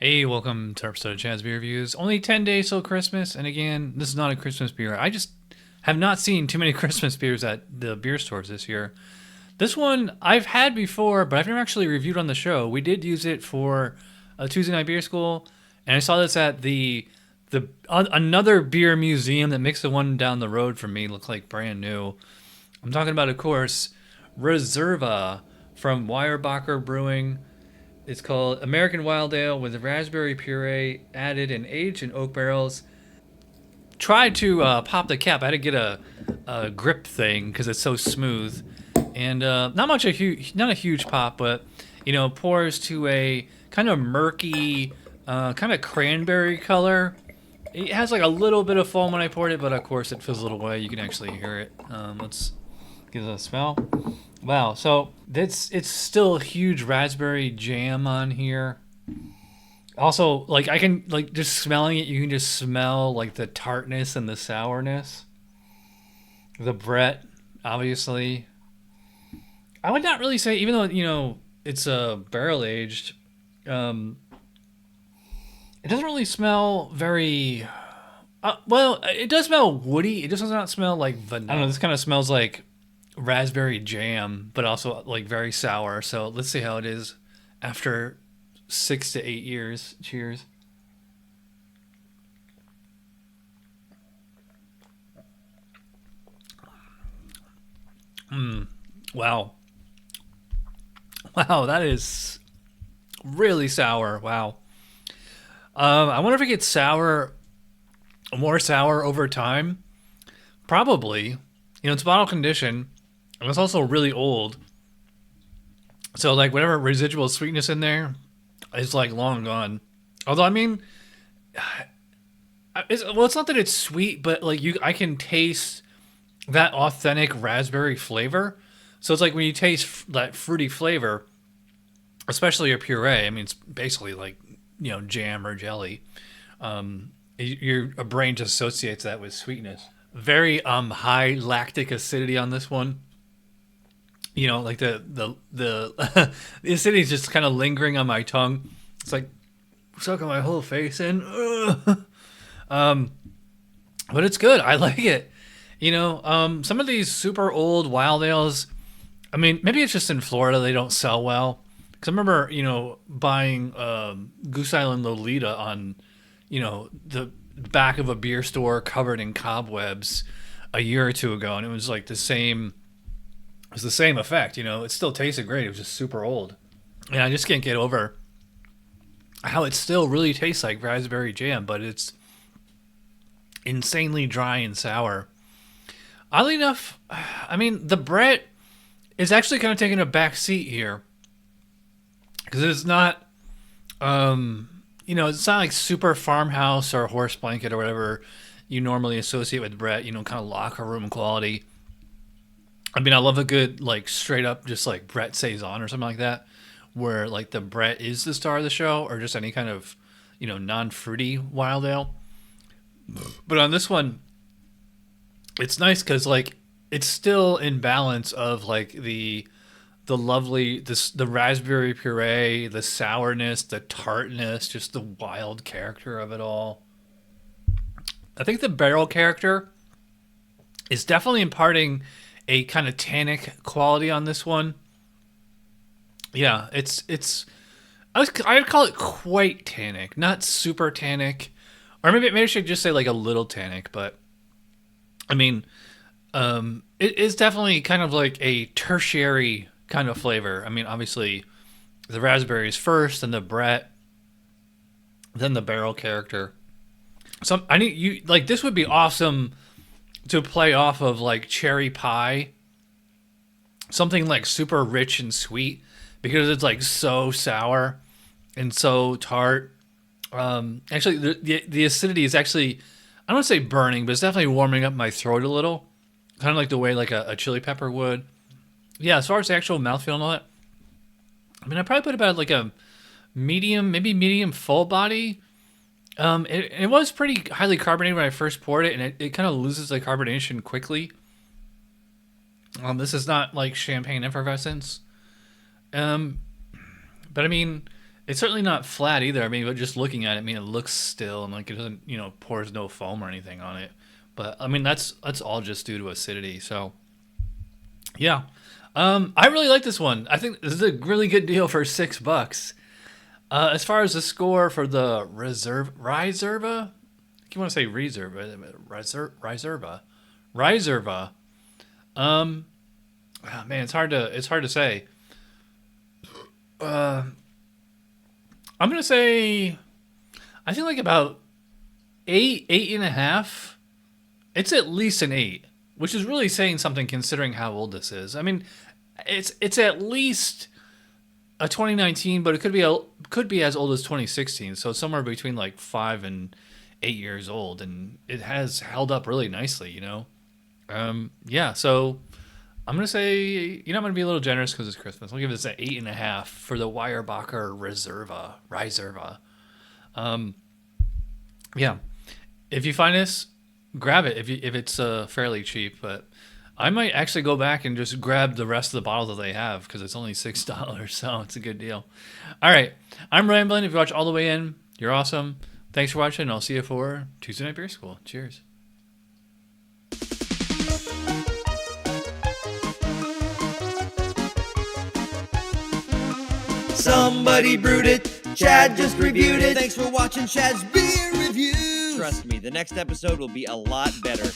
Hey, welcome to our episode of Chad's Beer Reviews. Only 10 days till Christmas, and again, this is not a Christmas beer. I just have not seen too many Christmas beers at the beer stores this year. This one I've had before, but I've never actually reviewed on the show. We did use it for a Tuesday night beer school, and I saw this at the another beer museum that makes the one down the road from me look like brand new. I'm talking about, of course, Riserva from Weyerbacher Brewing. It's called American Wild Ale with raspberry puree added and aged in oak barrels. Tried to pop the cap. I had to get a grip thing because it's so smooth, and not a huge pop, but pours to a kind of murky, kind of cranberry color. It has like a little bit of foam when I poured it, but of course it fizzled away. You can actually hear it. Let's give it a smell. Wow, so it's still huge raspberry jam on here. Also, like I can just smelling it, you can just smell like the tartness and the sourness. The Brett, obviously. I would not really say, even though it's barrel aged, it doesn't really smell very. Well, it does smell woody. It just does not smell like vanilla. I don't know. This kind of smells like raspberry jam, but also like very sour. So let's see how it is after 6 to 8 years. Cheers. Wow. Wow, that is really sour. Wow. I wonder if it gets more sour over time. Probably. It's bottle condition. And it's also really old. So, like, whatever residual sweetness in there is, like, long gone. Although, I mean, it's not that it's sweet, but, like, I can taste that authentic raspberry flavor. So, it's like when you taste that fruity flavor, especially a puree, I mean, it's basically like, jam or jelly. Your brain just associates that with sweetness. Very high lactic acidity on this one. Like the the acidity is just kind of lingering on my tongue. It's like sucking my whole face in. But it's good. I like it. Some of these super old wild ales. I mean, maybe it's just in Florida they don't sell well. Because I remember, buying Goose Island Lolita on, the back of a beer store covered in cobwebs a year or two ago, and it was like the same. It was the same effect, It still tasted great. It was just super old, and I just can't get over how it still really tastes like raspberry jam, but it's insanely dry and sour. Oddly enough, I mean, the Brett is actually kind of taking a back seat here because it's not, it's not like super farmhouse or horse blanket or whatever you normally associate with Brett. Kind of locker room quality. I mean, I love a good, like, straight up, just like Brett Saison or something like that, where like the Brett is the star of the show, or just any kind of, non-fruity wild ale. But on this one, it's nice because like it's still in balance of like the lovely the raspberry puree, the sourness, the tartness, just the wild character of it all. I think the barrel character is definitely imparting a kind of tannic quality on this one. Yeah, it's I'd call it quite tannic, not super tannic, or maybe I should just say like a little tannic. But I mean, it is definitely kind of like a tertiary kind of flavor. I mean, obviously, the raspberries first, then the Brett, then the barrel character. So I need you like this would be awesome to play off of like cherry pie, something like super rich and sweet because it's like so sour and so tart. Actually, the acidity is actually I don't want to say burning, but it's definitely warming up my throat a little, kind of like the way like a chili pepper would. Yeah, as far as the actual mouthfeel and all that, I mean, I probably put about like a medium, maybe medium full body. It was pretty highly carbonated when I first poured it, and it kind of loses the carbonation quickly. This is not like champagne effervescence. But I mean, It's certainly not flat either. I mean, but just looking at it, I mean, it looks still and like it doesn't, pours no foam or anything on it. But I mean, that's all just due to acidity. So, yeah, I really like this one. I think this is a really good deal for $6. As far as the score for the Riserva, you want to say Riserva. Oh, man, it's hard to say. I'm gonna say, I think like about 8.5. It's at least an 8, which is really saying something considering how old this is. I mean, it's at least a 2019, but it could be as old as 2016. So it's somewhere between like 5 and 8 years old, and it has held up really nicely. Yeah. So I'm gonna say, I'm gonna be a little generous because it's Christmas. I'll give this an 8.5 for the Weyerbacher Riserva. Yeah. If you find this, grab it if it's fairly cheap. But I might actually go back and just grab the rest of the bottles that they have because it's only $6, so it's a good deal. All right, I'm rambling. If you watch all the way in, you're awesome. Thanks for watching. I'll see you for Tuesday Night Beer School. Cheers. Somebody brewed it, Chad just reviewed it. Thanks for watching Chad's Beer Review. Trust me, the next episode will be a lot better.